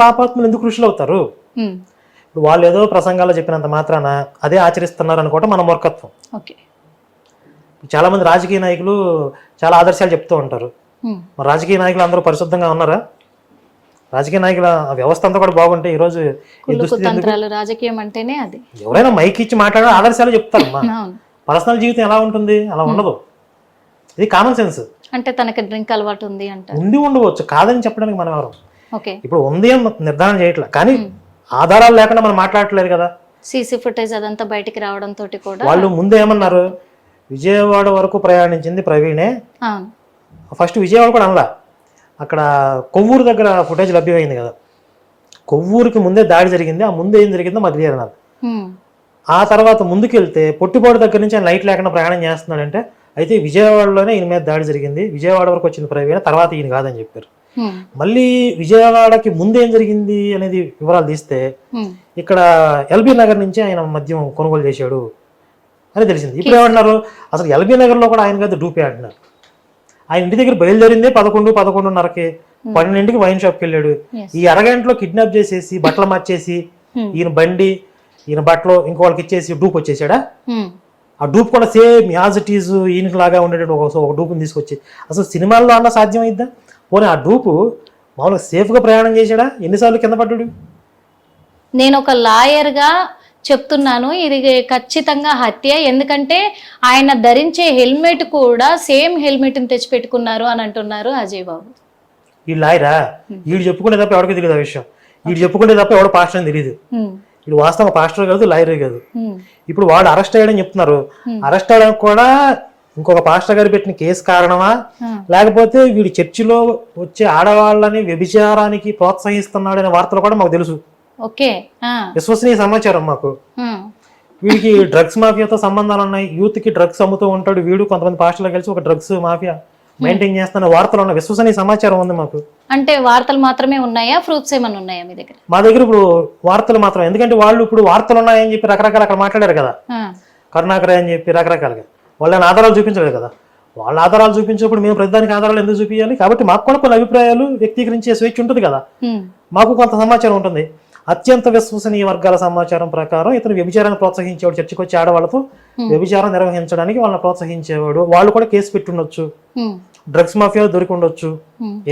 పాపాత్ములు ఎందుకు ఋషులు అవుతారు? ఇప్పుడు వాళ్ళు ఏదో ప్రసంగాల్లో చెప్పినంత మాత్రాన అదే ఆచరిస్తున్నారు అనుకోవటం మన మూర్ఖత్వం. చాలా మంది రాజకీయ నాయకులు చాలా ఆదర్శాలు చెప్తూ ఉంటారు. మరి రాజకీయ నాయకులు అందరూ పరిశుద్ధంగా ఉన్నారా? రాజకీయ నాయకుల వ్యవస్థ అంతా కూడా బాగుంటే ఈరోజు రాజకీయం అంటేనే అది. ఎవరైనా మైక్ ఇచ్చి మాట్లాడే ఆదర్శాలు చెప్తారు. పర్సనల్ జీవితం ఎలా ఉంటుంది? అలా ఉండదు. ఇది కామన్ సెన్స్. అంటే తనకి డ్రింక్ అలవాటు ఉంది అంటే ఉండవచ్చు, కాదని చెప్పడానికి మనం ఎవరు ఇప్పుడు ఉంది అని నిర్ధారణ చేయట్లేదు. కానీ ఆధారాలు లేకుండా మనం మాట్లాడట్లేదు కదా. సీసీ ఫుటేజ్ అదంతా బయటికి రావడంతో కూడా వాళ్ళు ముందు ఏమన్నారు, విజయవాడ వరకు ప్రయాణించింది ప్రవీణే. ఫస్ట్ విజయవాడ కూడా అనలా, అక్కడ కొవ్వూరు దగ్గర ఫుటేజ్ లభ్యమైంది కదా. కొవ్వూరుకి ముందే దాడి జరిగింది, ఆ ముందు ఏం జరిగిందో మాకు క్లియర్ అన్నారు. ఆ తర్వాత ముందుకెళ్తే పొట్టిపాడు దగ్గర నుంచి ఆయన లైట్ లేకుండా ప్రయాణం చేస్తున్నాడంటే అయితే విజయవాడలోనే ఈయన మీద దాడి జరిగింది, విజయవాడ వరకు వచ్చింది ప్రవీణ, తర్వాత ఈయన కాదని చెప్పారు. మళ్ళీ విజయవాడకి ముందు ఏం జరిగింది అనేది వివరాలు తీస్తే ఇక్కడ ఎల్బీ నగర్ నుంచి ఆయన మద్యం కొనుగోలు చేశాడు అని తెలిసింది. ఇప్పుడు ఏమంటున్నారు, అసలు ఎల్బీ నగర్ లో కూడా ఆయన కదా డూపే అంటున్నారు. ఆయన ఇంటి దగ్గర బయలుదేరిందే 11:30కి, 12ంటికి వైన్ షాప్కి వెళ్ళాడు. ఈ అరగంటలో కిడ్నాప్ చేసేసి బట్టలు మార్చేసి ఈయన బండి ఈయన బట్టలు ఇంకోళ్ళకి ఇచ్చేసి డూప్ వచ్చేసాడా? ఆ డూప్ కూడా సేమ్ యాజ్ ఇట్ ఈజ్ ఈయనకి లాగా ఉండేటట్టు ఒక డూప్ని తీసుకొచ్చి, అసలు సినిమాల్లో అలా సాధ్యమైద్దా? పోనీ ఆ డూపు మామూలుగా సేఫ్గా ప్రయాణం చేశాడా? ఎన్నిసార్లు కింద పడ్డాడు? నేను ఒక లాయర్గా చెప్తున్నాను, ఇది ఖచ్చితంగా హత్య. ఎందుకంటే ఆయన ధరించే హెల్మెట్ కూడా సేమ్ హెల్మెట్ని తెచ్చిపెట్టుకున్నారు అని అంటున్నారు అజయ్ బాబు. ఈ లాయరా? వీడు చెప్పుకుంటే తప్ప ఎవరికి తెలియదు ఆ విషయం. వీడు చెప్పుకుంటే తప్ప ఎవడో పాస్టర్ అని తెలియదు. వీడు వాస్తవంగా పాస్టర్ కాదు, లాయరే కాదు. ఇప్పుడు వాడు అరెస్ట్ అయ్యాడని చెప్తున్నారు. అరెస్ట్ అయ్యడానికి కూడా ఇంకొక పాస్టర్ గారు పెట్టిన కేసు కారణమా, లేకపోతే వీడు చర్చిలో వచ్చే ఆడవాళ్ళని వ్యభిచారానికి ప్రోత్సహిస్తున్నాడనే వార్తలు కూడా మాకు తెలుసు. విశ్వసనీయ సమాచారం మాకు. వీడికి డ్రగ్స్ మాఫియాతో సంబంధాలు ఉన్నాయి, యూత్ కి డ్రగ్స్ అమ్ముతూ ఉంటాడు వీడు, కొంతమంది పాస్టర్లు కలిసి ఒక డ్రగ్స్ మాఫియా మెయింటైన్ చేస్తున్న వార్తలు ఉన్నాయి, విశ్వసనీయ సమాచారం ఉంది మాకు. అంటే వార్తలు మాత్రమే ఉన్నాయా, ప్రూఫ్స్ ఏమైనా ఉన్నాయా మీ దగ్గర? మా దగ్గర ఇప్పుడు వార్తలు మాత్రమే. ఎందుకంటే వాళ్ళు ఇప్పుడు వార్తలు ఉన్నాయని చెప్పి రకరకాల అక్కడ మాట్లాడారు కదా, కరుణాకర్ అని చెప్పి రకరకాలుగా. వాళ్ళని ఆధారాలు చూపించలేదు కదా. వాళ్ళ ఆధారాలు చూపించినప్పుడు మేము ప్రతిదానికి ఆధారాలు ఎందుకు చూపించాలి? కాబట్టి మాకు కూడా కొన్ని అభిప్రాయాలు వ్యక్తీకరించే స్వేచ్ఛ ఉంటుంది కదా. మాకు కొంత సమాచారం ఉంటుంది. అత్యంత విశ్వసనీయ వర్గాల సమాచారం ప్రకారం ఇతను వ్యభిచారాన్ని ప్రోత్సహించేవాడు, చర్చకు వచ్చి ఆడవాళ్ళతో వ్యభిచారం నిర్వహించడానికి వాళ్ళని ప్రోత్సహించేవాడు. వాళ్ళు కూడా కేసు పెట్టుండొచ్చు, డ్రగ్స్ మాఫియా దొరికి ఉండొచ్చు,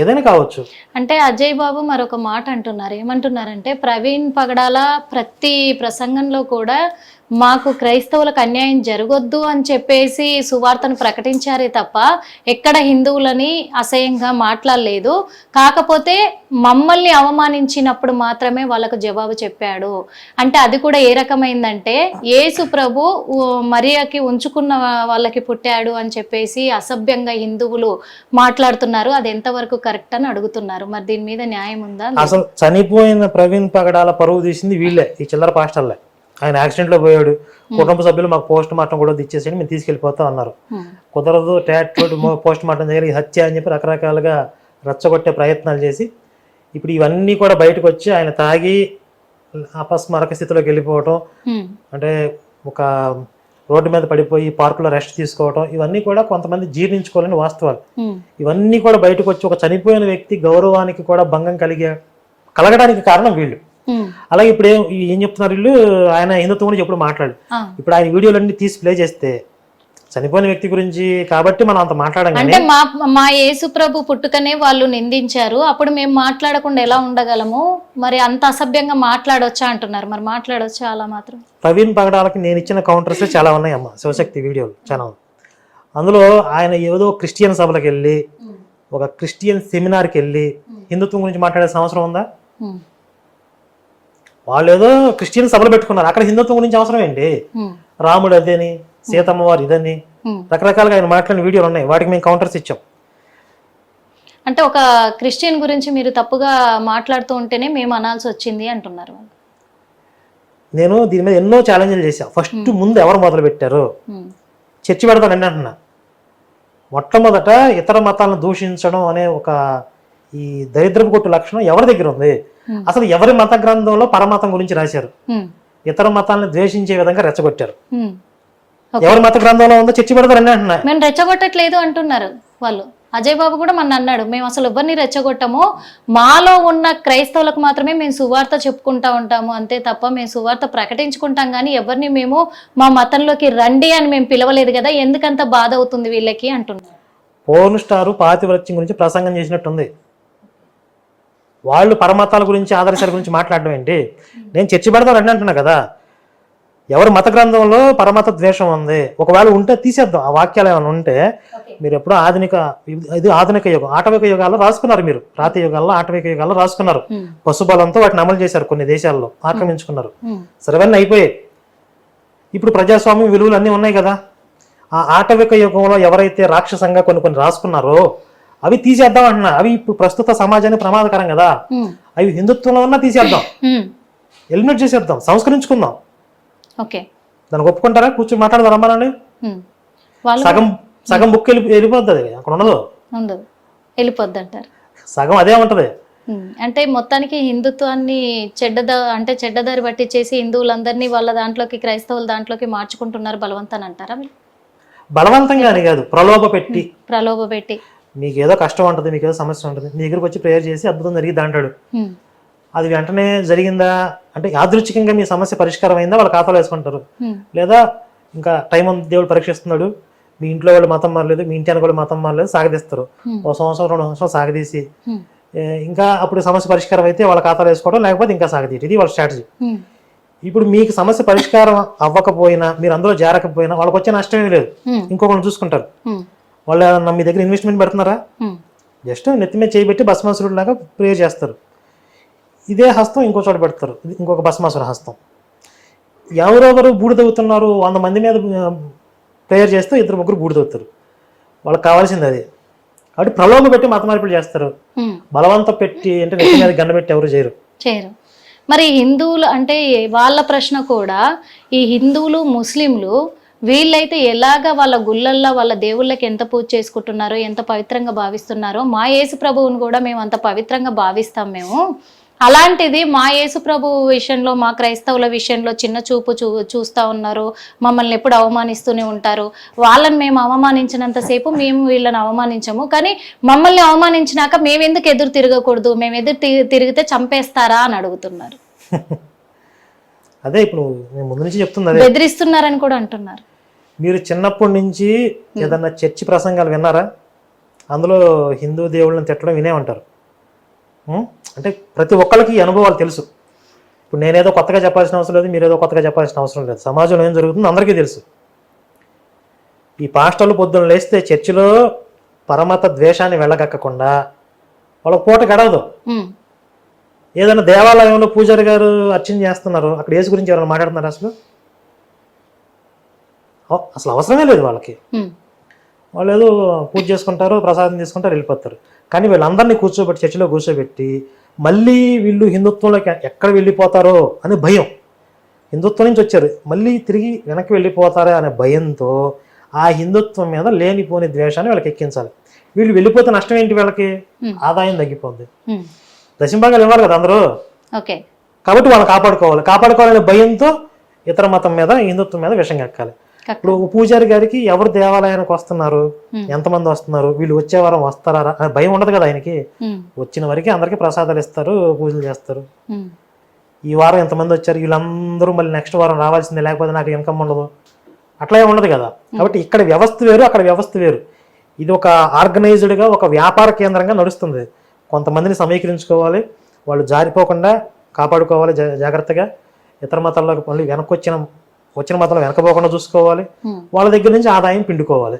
ఏదైనా కావచ్చు. అంటే అజయ్ బాబు మరొక మాట అంటున్నారు. ఏమంటున్నారంటే, ప్రవీణ్ పగడాల ప్రతి ప్రసంగంలో కూడా మాకు క్రైస్తవులకు అన్యాయం జరగొద్దు అని చెప్పేసి సువార్తను ప్రకటించారే తప్ప ఎక్కడ హిందువులని అసహ్యంగా మాట్లాడలేదు. కాకపోతే మమ్మల్ని అవమానించినప్పుడు మాత్రమే వాళ్ళకు జవాబు చెప్పాడు. అంటే అది కూడా ఏ రకమైందంటే, యేసు ప్రభు మరియకి ఉంచుకున్న వాళ్ళకి పుట్టాడు అని చెప్పేసి అసభ్యంగా హిందువులు మాట్లాడుతున్నారు. అది ఎంతవరకు కరెక్ట్ అని అడుగుతున్నారు. మరి దీని మీద న్యాయం ఉందా? అసలు చనిపోయిన ప్రవీణ్ పగడాల పరువు తీసింది వీళ్ళే, ఈ చిల్లర పాస్టర్లే. ఆయన యాక్సిడెంట్ లో పోయాడు, కుటుంబ సభ్యులు మాకు పోస్ట్ మార్టం కూడా ఇచ్చేసేయండి, మేము తీసుకెళ్లిపోతాం అన్నారు. కుదరదు, పోస్ట్ మార్టం చేయాలి, హత్య అని చెప్పి రకరకాలుగా రెచ్చగొట్టే ప్రయత్నాలు చేసి ఇప్పుడు ఇవన్నీ కూడా బయటకు వచ్చి ఆయన తాగి అపస్మారక స్థితిలోకి వెళ్ళిపోవటం, అంటే ఒక రోడ్డు మీద పడిపోయి పార్కులో రెస్ట్ తీసుకోవటం, ఇవన్నీ కూడా కొంతమంది జీర్ణించుకోవాలని వాస్తవాలు. ఇవన్నీ కూడా బయటకు వచ్చి ఒక చనిపోయిన వ్యక్తి గౌరవానికి కూడా భంగం కలగడానికి కారణం వీళ్ళు. అలాగే ఇప్పుడు ఏం చెప్తున్నారు వీళ్ళు, ఆయన హిందుత్వం గురించి ఎప్పుడు మాట్లాడు. ఇప్పుడు ఆయన వీడియోలన్నీ తీసి ప్లే చేస్తే చనిపోయిన వ్యక్తి గురించి కాబట్టి మనం అంత మాట్లాడాం. అంటే మా యేసు ప్రభు పుట్టుకనే వాళ్ళు నిందించారు, అప్పుడు మేము మాట్లాడకుండా ఎలా ఉండగలము? మరి అంత అసభ్యంగా మాట్లాడొచ్చా అంటున్నారు. మరి మాట్లాడొచ్చా అలా మాత్రం? ప్రవీణ్ పగడాలకి నేను ఇచ్చిన కౌంటర్స్ చాలా ఉన్నాయి అమ్మ, శివశక్తి వీడియోలు చాలా. అందులో ఆయన ఏదో క్రిస్టియన్ సభలకు వెళ్ళి, ఒక క్రిస్టియన్ సెమినార్కి వెళ్ళి హిందుత్వం గురించి మాట్లాడాల్సిన అవసరం ఉందా? వాళ్ళు ఏదో క్రిస్టియన్ సభలు పెట్టుకున్నారు, అక్కడ హిందుత్వం గురించి అవసరం ఏంటి? రాముడు అదేని, సీతమ్మ వారు ఇదని రకరకాలుగా ఆయన మాట్లాడిన వీడియోలు ఉన్నాయి, వాటికి మేము కౌంటర్స్ ఇచ్చాం. అంటే ఒక క్రిస్టియన్ గురించి మీరు తప్పుగా మాట్లాడుతూ ఉంటేనే మేము అనాల్సి వచ్చింది అంటున్నారు. నేను దీని మీద ఎన్నో ఛాలెంజ్లు చేశాను. ఫస్ట్ ముందు ఎవరు మొదలు పెట్టారు? చర్చి పెడతానండి అంటున్నా. మొట్టమొదట ఇతర మతాలను దూషించడం అనే ఒక ఈ దరిద్రపు కొట్టు లక్షణం ఎవరి దగ్గర ఉంది? అసలు ఎవరి మత గ్రంథంలో పరమతం గురించి రాశారు? ఇతర మతాలను ద్వేషించే విధంగా రెచ్చగొట్టారు. ఎవరి మత గ్రంథంలో ఉందో చర్చి పెడతారని అంటున్నా. మేము రెచ్చగొట్టట్లేదు అంటున్నారు వాళ్ళు. అజయ్ బాబు కూడా మన అన్నాడు, మేము అసలు ఎవరిని రెచ్చగొట్టము, మాలో ఉన్న క్రైస్తవులకు మాత్రమే మేము సువార్త చెప్పుకుంటా ఉంటాము అంతే తప్ప మేము సువార్త ప్రకటించుకుంటాం కానీ ఎవరిని మేము మా మతంలోకి రండి అని మేము పిలవలేదు కదా, ఎందుకంత బాధ అవుతుంది వీళ్ళకి అంటున్నారు. పోర్న్ స్టార్ పాతివ్రత్యం గురించి ప్రసంగం చేసినట్టుంది. వాళ్ళు పరమతాల గురించి ఆదర్శాల గురించి మాట్లాడడం ఏంటి? నేను చర్చి పెడతాను రండి అంటున్నా కదా. ఎవరు మత గ్రంథంలో పరమత ద్వేషం ఉంది, ఒకవేళ ఉంటే తీసేద్దాం. ఆ వాక్యాలు ఏమైనా ఉంటే మీరు ఎప్పుడో ఆధునిక యుగం, ఆటవిక యుగాల్లో రాసుకున్నారు. మీరు రాతి యుగాల్లో ఆటవిక యుగాల్లో రాసుకున్నారు. పశుబలంతో వాటిని అమలు చేశారు, కొన్ని దేశాల్లో ఆక్రమించుకున్నారు. సర్వన్నీ అయిపోయాయి. ఇప్పుడు ప్రజాస్వామ్యం విలువలు అన్నీ ఉన్నాయి కదా. ఆ ఆటవిక యుగంలో ఎవరైతే రాక్షసంగా కొన్ని రాసుకున్నారో అవి తీసేద్దాం అంటున్నా. అవి ఇప్పుడు ప్రస్తుత సమాజానికి ప్రమాదకరం కదా. అవి హిందుత్వంలో ఉన్నా తీసేద్దాం, ఎలిమినేట్ చేసేద్దాం, సంస్కరించుకుందాం. దానికి ఒప్పుకుంటారా? కూర్చొని మాట్లాడదాం రమ్మనండి. సగం బుక్ వెళ్ళిపోద్ది, అక్కడ ఉండదు, వెళ్ళిపోద్ది అంటారు. సగం అదే ఉంటది. అంటే మొత్తానికి హిందుత్వాన్ని చెడ్డదారి పట్టించేసి హిందువులందరినీ వాళ్ళ దాంట్లోకి, క్రైస్తవుల దాంట్లోకి మార్చుకుంటున్నారు బలవంతాన్ని అంటారా? బలవంతంగానే కాదు, ప్రలోభ పెట్టి మీకు ఏదో కష్టం ఉంటుంది, మీకు ఏదో సమస్య ఉంటుంది, మీ దగ్గరకు వచ్చి ప్రేయర్ చేసి అద్భుతం జరిగింది అంటాడు. అది వెంటనే జరిగిందా అంటే యాదృచ్ఛికంగా మీ సమస్య పరిష్కారం అయిందా వాళ్ళ ఖాతాలో వేసుకుంటారు. లేదా ఇంకా టైం దేవుడు పరీక్షిస్తున్నాడు, మీ ఇంట్లో వాళ్ళు మతం మారలేదు, మీ ఇంటి వాళ్ళు మతం మారలేదు, సాగదీస్తారు. 1 సంవత్సరం 2 సంవత్సరాలు సాగదీసి ఇంకా అప్పుడు సమస్య పరిష్కారం అయితే వాళ్ళ ఖాతాలో వేసుకోవడం, లేకపోతే ఇంకా సాగదీయటం. ఇది వాళ్ళ స్ట్రాటజీ. ఇప్పుడు మీకు సమస్య పరిష్కారం అవ్వకపోయినా, మీరు అందులో జారకపోయినా వాళ్ళకి వచ్చే నష్టమే లేదు, ఇంకొకరిని చూసుకుంటారు. వాళ్ళు మీ దగ్గర ఇన్వెస్ట్మెంట్ పెడుతున్నారా? జస్ట్ నెత్తి మీద చేయబెట్టి భస్మాసురుడు లాగా ప్రేయర్ చేస్తారు. ఇదే హస్తం ఇంకో చోట పెడతారు, ఇంకొక భస్మాసుర హస్తం. ఎవరెవరు బూడిదవుతున్నారు? 100 మంది మీద ప్రేయర్ చేస్తే 2-3 బూడిదవుతారు. వాళ్ళకి కావాల్సింది అది. కాబట్టి ప్రలోభ పెట్టి మత మార్పులు చేస్తారు. బలవంత పెట్టి అంటే నెత్తి మీద గండ పెట్టి ఎవరు చేయరు. మరి హిందువులు అంటే వాళ్ళ ప్రశ్న కూడా, ఈ హిందువులు ముస్లింలు వీళ్ళైతే ఎలాగా వాళ్ళ గుళ్ళల్లో వాళ్ళ దేవుళ్ళకి ఎంత పూజ చేసుకుంటున్నారో, ఎంత పవిత్రంగా భావిస్తున్నారో, మా యేసు ప్రభువుని కూడా మేము అంత పవిత్రంగా భావిస్తాం మేము. అలాంటిది మా యేసు ప్రభు విషయంలో, మా క్రైస్తవుల విషయంలో చిన్న చూపు చూస్తూ ఉన్నారు, మమ్మల్ని ఎప్పుడు అవమానిస్తూనే ఉంటారు. వాళ్ళని మేము అవమానించినంతసేపు మేము వీళ్ళని అవమానించము, కానీ మమ్మల్ని అవమానించినాక మేమెందుకు ఎదురు తిరగకూడదు, మేము ఎదురు తిరిగితే చంపేస్తారా అని అడుగుతున్నారు. అదే ఇప్పుడు నేను ముందు నుంచి చెప్తున్నా, బెదిరిస్తున్నారని కూడా అంటున్నారు. మీరు చిన్నప్పటి నుంచి ఏదన్నా చర్చి ప్రసంగాలు విన్నారా? అందులో హిందూ దేవుళ్ళని తిట్టడం వినే ఉంటారు. అంటే ప్రతి ఒక్కరికి ఈ అనుభవాలు తెలుసు. ఇప్పుడు నేనేదో కొత్తగా చెప్పాల్సిన అవసరం లేదు, మీరేదో కొత్తగా చెప్పాల్సిన అవసరం లేదు. సమాజంలో ఏం జరుగుతుందో అందరికీ తెలుసు. ఈ పాస్టర్లు పొద్దున్న లేస్తే చర్చిలో పరమత ద్వేషాన్ని వెళ్ళగక్కకుండా వాళ్ళకి పూట గడవదు. ఏదైనా దేవాలయంలో పూజారి గారు అర్చన చేస్తున్నారు, అక్కడ యేసు గురించి ఎవరైనా మాట్లాడుతున్నారు? అసలు అవసరమే లేదు వాళ్ళకి. వాళ్ళు ఏదో పూజ చేసుకుంటారు, ప్రసాదం తీసుకుంటారు, వెళ్ళిపోతారు. కానీ వీళ్ళందరినీ కూర్చోబెట్టి చర్చిలో కూర్చోబెట్టి మళ్ళీ వీళ్ళు హిందుత్వంలోకి ఎక్కడ వెళ్ళిపోతారో అనే భయం. హిందుత్వం నుంచి వచ్చారు, మళ్ళీ తిరిగి వెనక్కి వెళ్ళిపోతారా అనే భయంతో ఆ హిందుత్వం మీద లేనిపోని ద్వేషాన్ని వాళ్ళకి ఎక్కించాలి. వీళ్ళు వెళ్ళిపోతే నష్టం ఏంటి? వీళ్ళకి ఆదాయం తగ్గిపోద్ది. దశంభాగాలు ఇవ్వాలి కదా అందరూ, కాబట్టి వాళ్ళు కాపాడుకోవాలనే భయంతో ఇతర మతం మీద, హిందుత్వం మీద విషం ఎక్కాలి. ఇప్పుడు పూజారి గారికి ఎవరు దేవాలయానికి వస్తున్నారు, ఎంతమంది వస్తున్నారు, వీళ్ళు వచ్చే వారం వస్తారా అనే భయం ఉండదు కదా ఆయనకి. వచ్చిన వరకు అందరికి ప్రసాదాలు ఇస్తారు, పూజలు చేస్తారు. ఈ వారం ఎంతమంది వచ్చారు, వీళ్ళందరూ మళ్ళీ నెక్స్ట్ వారం రావాల్సిందే, లేకపోతే నాకు ఇన్కమ్ ఉండదు, అట్లా ఉండదు కదా. కాబట్టి ఇక్కడ వ్యవస్థ వేరు, అక్కడ వ్యవస్థ వేరు. ఇది ఒక ఆర్గనైజ్డ్గా, ఒక వ్యాపార కేంద్రంగా నడుస్తుంది. కొంతమందిని సమీకరించుకోవాలి, వాళ్ళు జారిపోకుండా కాపాడుకోవాలి జాగ్రత్తగా. ఇతర మతాల్లోకి మళ్ళీ వచ్చిన మతంలో వెనకపోకుండా చూసుకోవాలి. వాళ్ళ దగ్గర నుంచి ఆదాయం పిండుకోవాలి,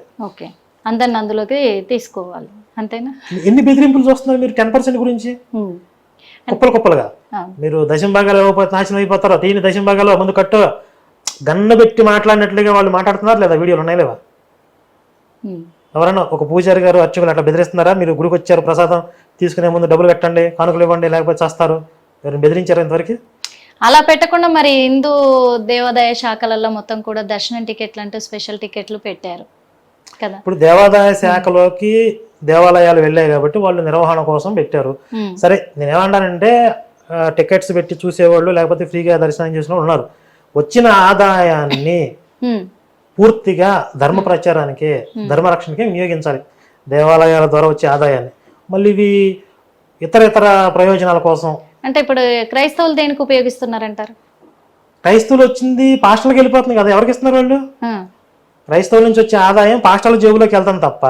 అందరిని అందులోకి తీసుకోవాలి. అంతేనా? ఎన్ని బెదిరింపులు చూస్తున్నారు మీరు 10% గురించి? కుప్పలుగా మీరు దశంభాగాలు నాశనం అయిపోతారో, తీని దశంభాగాలు ముందు కట్టు గన్ను పెట్టి మాట్లాడినట్లుగా వాళ్ళు మాట్లాడుతున్నారు లేదా? వీడియోలు ఉన్నాయి లేవా? ఎవరైనా ఒక పూజారి గారు అర్చకులు అట్లా బెదిరిస్తున్నారా? మీరు గుడికి వచ్చారు, ప్రసాదం తీసుకునే ముందు డబ్బులు కట్టండి, కానుకలు ఇవ్వండి, లేకపోతే చేస్తారు, ఎవరైనా బెదిరించారు ఇంతవరకు? అలా పెట్టకుండా మరి హిందూ దేవాదాయ శాఖలలో మొత్తం కూడా దర్శనం టికెట్లు అంటే స్పెషల్ టికెట్లు పెట్టారు కదా. ఇప్పుడు దేవాదాయ శాఖలోకి దేవాలయాలు వెళ్ళాయి కాబట్టి వాళ్ళు నిర్వహణ కోసం పెట్టారు. సరే, నేనేమంటానంటే టికెట్స్ పెట్టి చూసేవాళ్ళు, లేకపోతే ఫ్రీగా దర్శనం చేసిన వాళ్ళు ఉన్నారు. వచ్చిన ఆదాయాన్ని పూర్తిగా ధర్మ ప్రచారానికి, ధర్మ రక్షణకి వినియోగించాలి. దేవాలయాల ద్వారా వచ్చే ఆదాయాన్ని. మళ్ళీ ఇవి ఇతర ప్రయోజనాల కోసం. అంటే ఇప్పుడు క్రైస్తవులు దేనికి ఉపయోగిస్తున్నారంటారు? క్రైస్తవులు వచ్చింది పాస్టర్లకు వెళ్ళిపోతుంది కదా, ఎవరికి ఇస్తున్నారు వాళ్ళు? ఆ, క్రైస్తవుల నుంచి వచ్చే ఆదాయం పాస్టర్ల జేబులోకి వెళ్తాం తప్ప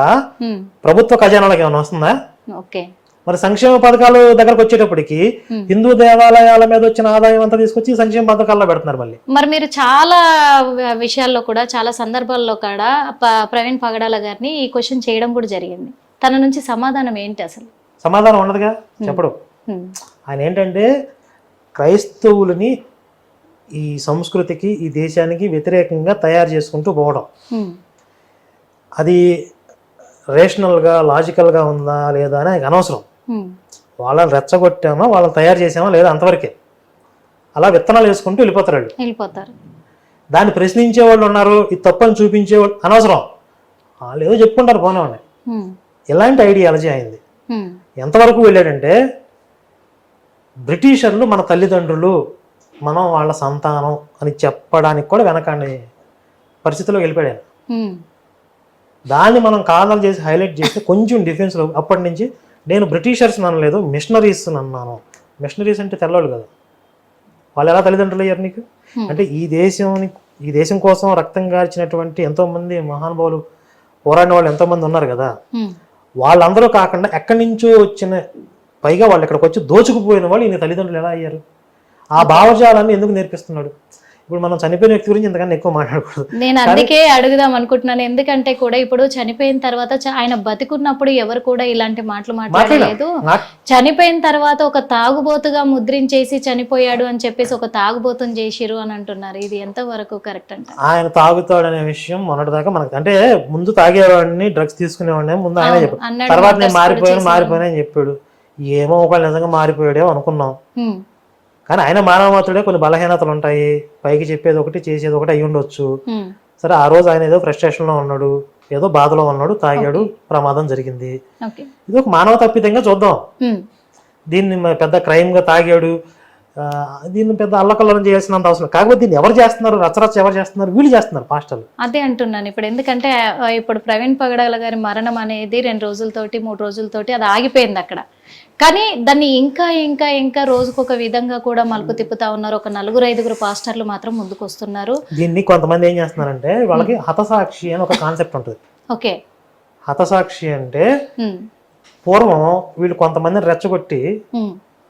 ఉమ్, ప్రభుత్వ ఖజానాలకు ఏమైనా వస్తుందా? ఓకే. మరి సంక్షేమ పథకాలు దగ్గరకు వచ్చేటప్పటికి హిందూ దేవాలయాల మీద వచ్చిన ఆదాయం అంతా తీసుకొచ్చి సంక్షేమ పథకాల్లో పెడుతున్నారు మళ్ళీ. మరి మీరు చాలా విషయాల్లో కూడా, చాలా సందర్భాల్లో కూడా ప్రవీణ్ పగడాల గారిని ఈ క్వశ్చన్ చేయడం కూడా జరిగింది. తన నుంచి సమాధానం ఏంటి అసలు? సమాధానం ఉండదుగా, చెప్పడు. ఉమ్, ఆయన ఏంటంటే క్రైస్తవులని ఈ సంస్కృతికి, ఈ దేశానికి వ్యతిరేకంగా తయారు చేసుకుంటూ పోవడం, ఉమ్, అది రేషనల్గా లాజికల్గా ఉందా లేదా అని ఆయనకు అనవసరం. ఉమ్, వాళ్ళని రెచ్చగొట్టామా, వాళ్ళని తయారు చేసామా లేదా అంతవరకే. అలా విత్తనాలు వేసుకుంటూ వెళ్ళిపోతారు వాళ్ళు. వెళ్ళిపోతారు. దాన్ని ప్రశ్నించే వాళ్ళు ఉన్నారు, ఇది తప్పని చూపించేవాళ్ళు అనవసరం. వాళ్ళు ఏదో చెప్పుకుంటారు పోనేవాడిని. ఉమ్, ఇలాంటి ఐడియాలజీ అయింది. ఉమ్, ఎంతవరకు వెళ్ళాడంటే బ్రిటిషర్లు మన తల్లిదండ్రులు, మనం వాళ్ళ సంతానం అని చెప్పడానికి కూడా వెనకాని పరిస్థితిలో వెళ్ళిపోయాడు ఆయన. ఉమ్, దాన్ని మనం కారణాలు చేసి హైలైట్ చేస్తే కొంచెం డిఫెన్స్లో అప్పటి నుంచి నేను బ్రిటిషర్స్ అనలేదు, మిషనరీస్ అన్నాను. మిషనరీస్ అంటే తెల్లవాళ్ళు కదా, వాళ్ళు ఎలా తల్లిదండ్రులు అయ్యారు నీకు? అంటే ఈ దేశం కోసం రక్తం గార్చినటువంటి ఎంతోమంది మహానుభావులు, పోరాడిన వాళ్ళు ఎంతోమంది ఉన్నారు కదా, ఉమ్, వాళ్ళందరూ కాకుండా ఎక్కడి నుంచో వచ్చిన, పైగా వాళ్ళు ఇక్కడికి వచ్చి దోచుకుపోయిన వాళ్ళు ఈయన తల్లిదండ్రులు ఎలా అయ్యారు? ఆ భావజాలాన్ని ఎందుకు నేర్పిస్తున్నాడు? ఇప్పుడు మనం చనిపోయిన వ్యక్తి గురించి ఇంతకన్నా ఎక్కువ మాట్లాడకూడదు. నేను అందుకే అడుగుదాం అనుకుంటున్నాను. ఎందుకంటే కూడా ఇప్పుడు చనిపోయిన తర్వాత ఆయన బతికున్నప్పుడు ఎవరు కూడా ఇలాంటి మాటలు మాట్లాడలేదు. చనిపోయిన తర్వాత ఒక తాగుబోతుగా ముద్రించేసి చనిపోయాడు అని చెప్పేసి ఒక తాగుబోతుని చేసిరు అని అంటున్నారు. ఇది ఎంత వరకు కరెక్ట్ అంట? ఆయన తాగుతాడు అనే విషయం మొన్నటిదాకా మనకు, అంటే ముందు తాగేవాడిని, డ్రగ్స్ తీసుకునేవాడిని ముందు ఆయన చెప్పాడు. తర్వాత నేను మారిపోయాను అని చెప్పాడు. ఏమో ఒకళ్ళు నిజంగా మారిపోయాడేమో అనుకున్నాం. కానీ ఆయన మానవ మాత్రుడే, కొన్ని బలహీనతలు ఉంటాయి, పైకి చెప్పేది ఒకటి చేసేది ఒకటి అయి ఉండొచ్చు. సరే, ఆ రోజు ఆయన ఏదో ఫ్రస్ట్రేషన్ లో ఉన్నాడు, ఏదో బాధలో ఉన్నాడు, తాగాడు, ప్రమాదం జరిగింది. ఇది ఒక మానవ తప్పిదంగా చూద్దాం. దీన్ని పెద్ద క్రైమ్ గా తాగాడు, దీన్ని పెద్ద అల్లకల్లం చేయాల్సినంత అవసరం. కాకపోతే దీన్ని ఎవరు చేస్తున్నారు, రచ్చరచ్చ ఎవరు చేస్తున్నారు? వీళ్ళు చేస్తున్నారు, పాస్టర్లు. అదే అంటున్నాను ఇప్పుడు. ఎందుకంటే ఇప్పుడు ప్రవీణ్ పగడాల గారి మరణం అనేది 2 రోజులతోటి 3 రోజులతోటి అది ఆగిపోయింది అక్కడ. కానీ దాన్ని ఇంకా ఇంకా ఇంకా రోజుకొక విధంగా కూడా మలుపు తిప్పుతా ఉన్నారు. ఒక 4-5 పాస్టర్లు మాత్రం ముందుకు వస్తున్నారు. దీన్ని కొంతమంది ఏం చేస్తున్నారంటే, వాళ్ళకి హతసాక్షి అని ఒక కాన్సెప్ట్ ఉంటుంది. ఓకే, హతసాక్షి అంటే పూర్వం వీళ్ళు కొంతమందిని రెచ్చగొట్టి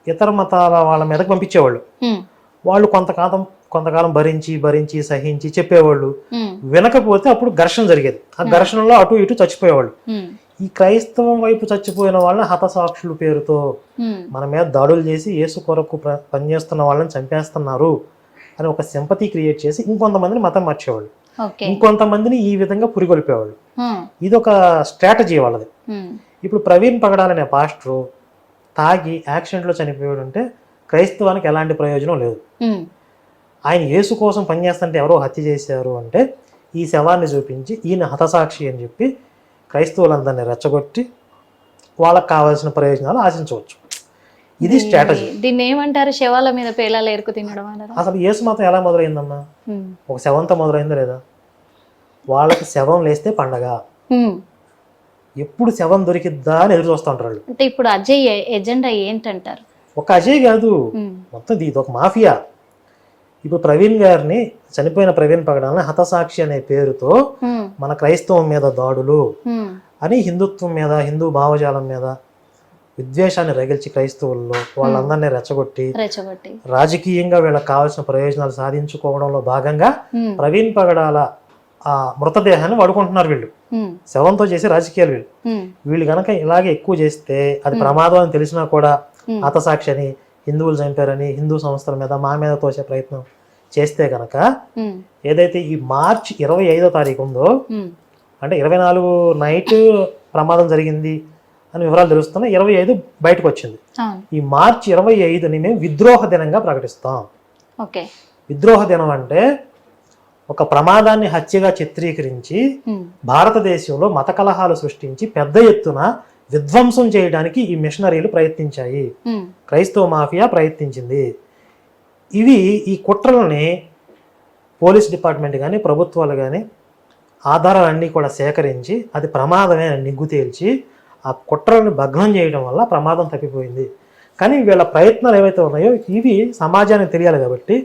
ఇతర మతాల వాళ్ళ మీదకి పంపించేవాళ్ళు. వాళ్ళు కొంతకాలం భరించి సహించి చెప్పేవాళ్ళు. వినకపోతే అప్పుడు ఘర్షణ జరిగేది. ఆ ఘర్షణలో అటు ఇటు చచ్చిపోయేవాళ్ళు. ఈ క్రైస్తవం వైపు చచ్చిపోయిన వాళ్ళని హతసాక్షుల పేరుతో మన మీద దాడులు చేసి యేసు కొరకు పనిచేస్తున్న వాళ్ళని చంపేస్తున్నారు అని ఒక సింపతి క్రియేట్ చేసి ఇంకొంతమందిని మతం మార్చేవాళ్ళు, ఇంకొంతమందిని ఈ విధంగా పురిగొల్పేవాళ్ళు. ఇది ఒక స్ట్రాటజీ వాళ్ళది. ఇప్పుడు ప్రవీణ్ పగడాలనే పాస్టరు తాగి యాక్సిడెంట్లో చనిపోయాడు అంటే క్రైస్తవానికి ఎలాంటి ప్రయోజనం లేదు. ఆయన యేసు కోసం పనిచేస్తుంటే ఎవరో హత్య చేశారు అంటే ఈ శవాన్ని చూపించి ఈయన హతసాక్షి అని చెప్పి క్రైస్తవులందరినీ రెచ్చగొట్టి వాళ్ళకి కావాల్సిన ప్రయోజనాలు ఆశించవచ్చు. ఇది స్ట్రాటజీ. దీన్ని ఏమంటారు? శవాల మీద పేలాలు ఎరుకు తినడం అన్నది. అసలు యేసు మతం ఎలా మొదలైందమ్మా? ఒక శవంతో మొదలైందా లేదా? వాళ్ళకి శవం లేస్తే పండగ. ఎప్పుడు శవం దొరికిద్దా అని ఎదురు చూస్తూ ఉంటారు వాళ్ళు. అంటే ఇప్పుడు అజయ్ ఎజెండా ఏంటంటారు? ఒక అజయ్ కాదు, మొత్తం ఇది ఒక మాఫియా. ఇప్పుడు ప్రవీణ్ గారిని, చనిపోయిన ప్రవీణ్ పగడాలని హతసాక్షి అనే పేరుతో మన క్రైస్తవం మీద దాడులు అని, హిందుత్వం మీద, హిందూ భావజాలం మీద విద్వేషాన్ని రగిల్చి క్రైస్తవుల్లో వాళ్ళందరినీ రెచ్చగొట్టి రాజకీయంగా వీళ్ళకి కావాల్సిన ప్రయోజనాలు సాధించుకోవడంలో భాగంగా ప్రవీణ్ పగడాల ఆ మృతదేహాన్ని వాడుకుంటున్నారు వీళ్ళు. శవంతో చేసే రాజకీయాలు వీళ్ళు గనక ఇలాగే ఎక్కువ చేస్తే అది ప్రమాదం అని తెలిసినా కూడా హతసాక్షి అని, హిందువులు చంపారని హిందూ సంస్థల మీద మా మీద తోసే ప్రయత్నం చేస్తే కనుక, ఏదైతే ఈ మార్చి 25వ తారీఖు ఉందో, అంటే 24 నైట్ ప్రమాదం జరిగింది అని వివరాలు తెలుస్తున్నాయి. 25 బయటకు వచ్చింది. ఈ మార్చి 25ని మేము విద్రోహ దినంగా ప్రకటిస్తాం. విద్రోహ దినం అంటే ఒక ప్రమాదాన్ని హత్యగా చిత్రీకరించి భారతదేశంలో మత కలహాలు సృష్టించి పెద్ద ఎత్తున విధ్వంసం చేయడానికి ఈ మిషనరీలు ప్రయత్నించాయి, క్రైస్తవ మాఫియా ప్రయత్నించింది. ఈ కుట్రలని పోలీస్ డిపార్ట్మెంట్ కానీ ప్రభుత్వాలు కానీ ఆధారాలన్నీ కూడా సేకరించి అది ప్రమాదమే అని నిగ్గు తేల్చి ఆ కుట్రని భగ్నం చేయడం వల్ల ప్రమాదం తప్పిపోయింది. కానీ వీళ్ళ ప్రయత్నాలు ఏవైతే ఉన్నాయో ఇవి సమాజానికి తెలియాలి కాబట్టి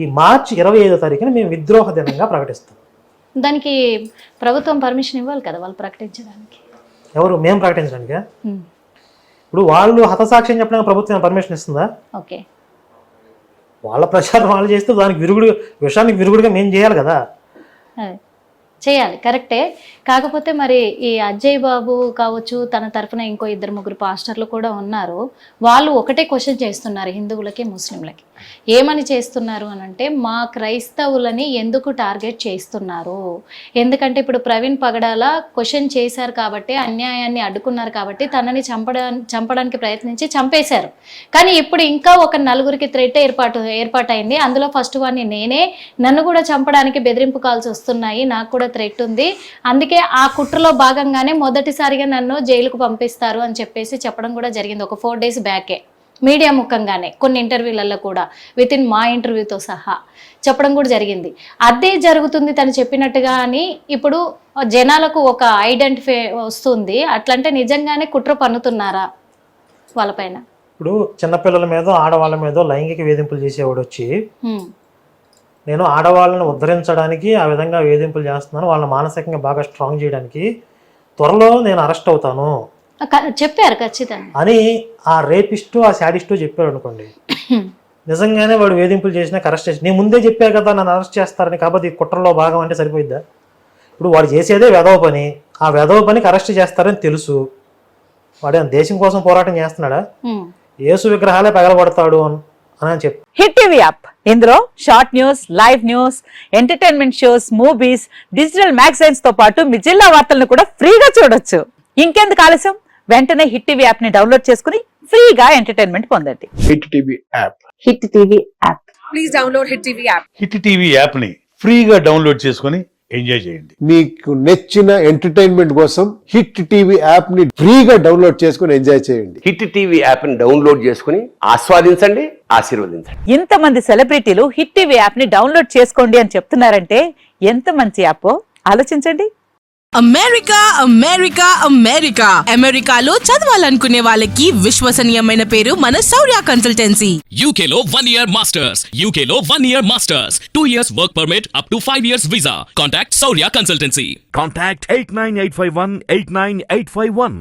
ఈ మార్చి 25వ తారీఖున మేము విద్రోహ దినంగా ప్రకటిస్తాం. దానికి ప్రభుత్వం పర్మిషన్ ఇవ్వాలి కదా వాళ్ళు ప్రకటించడానికి. ఎవరు? మేము ప్రకటించడానికి? ఇప్పుడు వాళ్ళు హతసాక్ష్యం చెప్పడానికి ప్రభుత్వం పర్మిషన్ ఇస్తుందా? ఓకే, వాళ్ళ ప్రచారం వాళ్ళు చేస్తే దానికి విషయానికి విరుగుడుగా మేము చేయాలి కదా. చేయాలి, కరెక్టే. కాకపోతే మరి ఈ అజయ్ బాబు కావచ్చు, తన తరఫున ఇంకో 2-3 పాస్టర్లు కూడా ఉన్నారు. వాళ్ళు ఒకటే క్వశ్చన్ చేస్తున్నారు హిందువులకి ముస్లింలకి. ఏమని చేస్తున్నారు అని అంటే, మా క్రైస్తవులని ఎందుకు టార్గెట్ చేస్తున్నారు? ఎందుకంటే ఇప్పుడు ప్రవీణ్ పగడాల క్వశ్చన్ చేశారు కాబట్టి, అన్యాయాన్ని అడ్డుకున్నారు కాబట్టి తనని చంపడానికి ప్రయత్నించి చంపేశారు. కానీ ఇప్పుడు ఇంకా ఒక 4గురికి థ్రెట్ ఏర్పాటైంది. అందులో ఫస్ట్ వాడిని నేనే. నన్ను కూడా చంపడానికి బెదిరింపు కాల్స్ వస్తున్నాయి, నాకు కూడా థ్రెట్ ఉంది. అందుకే ఆ కుట్రలో భాగంగానే మొదటిసారిగా నన్ను జైలుకు పంపిస్తారు అని చెప్పడం కూడా జరిగింది ఒక 4 days బ్యాకే. మీడియా ముఖంగానే కొన్ని ఇంటర్వ్యూలలో కూడా వితిన్ మా ఇంటర్వ్యూతో సహా చెప్పడం కూడా జరిగింది. అదే జరుగుతుంది తను చెప్పినట్టుగా అని ఇప్పుడు జనాలకు ఒక ఐడెంటిఫై వస్తుంది. అట్లంటే నిజంగానే కుట్ర పన్నుతున్నారా వాళ్ళపైన? ఇప్పుడు చిన్నపిల్లల మీద ఆడవాళ్ళ మీద లైంగిక వేధింపులు చేసేవాడు వచ్చి నేను ఆడవాళ్ళని ఉద్ధరించడానికి ఆ విధంగా వేధింపులు చేస్తున్నాను, వాళ్ళని మానసికంగా బాగా స్ట్రాంగ్ చేయడానికి త్వరలో నేను అరెస్ట్ అవుతాను చెప్పారు ఖచ్చితంగా అని ఆ రేపిస్టు ఆ శాడిస్టు చెప్పారు అనుకోండి. నిజంగానే వాడు వేధింపులు చేసినా అరెస్ట్ చేసి నేను ముందే చెప్పా కదా నన్ను అరెస్ట్ చేస్తారని, కాబట్టి ఈ కుట్రలో భాగం అంటే సరిపోయిద్దా? ఇప్పుడు వాడు చేసేదే వెధవ పని, ఆ వెధవ పనికి అరెస్ట్ చేస్తారని తెలుసు. వాడు దేశం కోసం పోరాటం చేస్తున్నాడా? యేసు విగ్రహాలే పగలబడతాడు అని చెప్పి. హిట్ టీవీ యాప్, ఇందులో short news, live news, entertainment shows, movies, digital magazines తో పాటు మీ జిల్లా వార్తలను కూడా ఫ్రీగా చూడొచ్చు. ఇంకెందుకు ఆలస్యం, వెంటనే హిట్ టీవీ యాప్ ని డౌన్లోడ్ చేసుకుని ఫ్రీగా ఎంటర్టైన్మెంట్ పొందండి. Hit TV app. Hit TV app. Please download hit TV app. Hit TV app ని ఫ్రీగా డౌన్లోడ్ చేసుకుని ఎంజాయ్ చేయండి. మీకు నచ్చిన ఎంటర్టైన్మెంట్ కోసం హిట్ టీవీ యాప్ ని ఫ్రీగా డౌన్లోడ్ చేసుకుని ఎంజాయ్ చేయండి. హిట్ టీవీ యాప్ ని డౌన్లోడ్ చేసుకుని ఆస్వాదించండి, ఆశీర్వదించండి. ఇంతమంది సెలబ్రిటీలు హిట్ టీవీ యాప్ ని డౌన్లోడ్ చేసుకోండి అని చెప్తున్నారంటే ఎంత మంచి యాప్ ఆలోచించండి. అమెరికా అమెరికా అమెరికా అమెరికాలో చదవాలనుకునే వాళ్ళకి విశ్వసనీయమైన పేరు మన శౌర్య కన్సల్టెన్సీ. UK లో 1 year masters. UK లో 1 year masters. 2 years work permit up to 5 years visa. Contact Saurya Consultancy. Contact 89851 89851.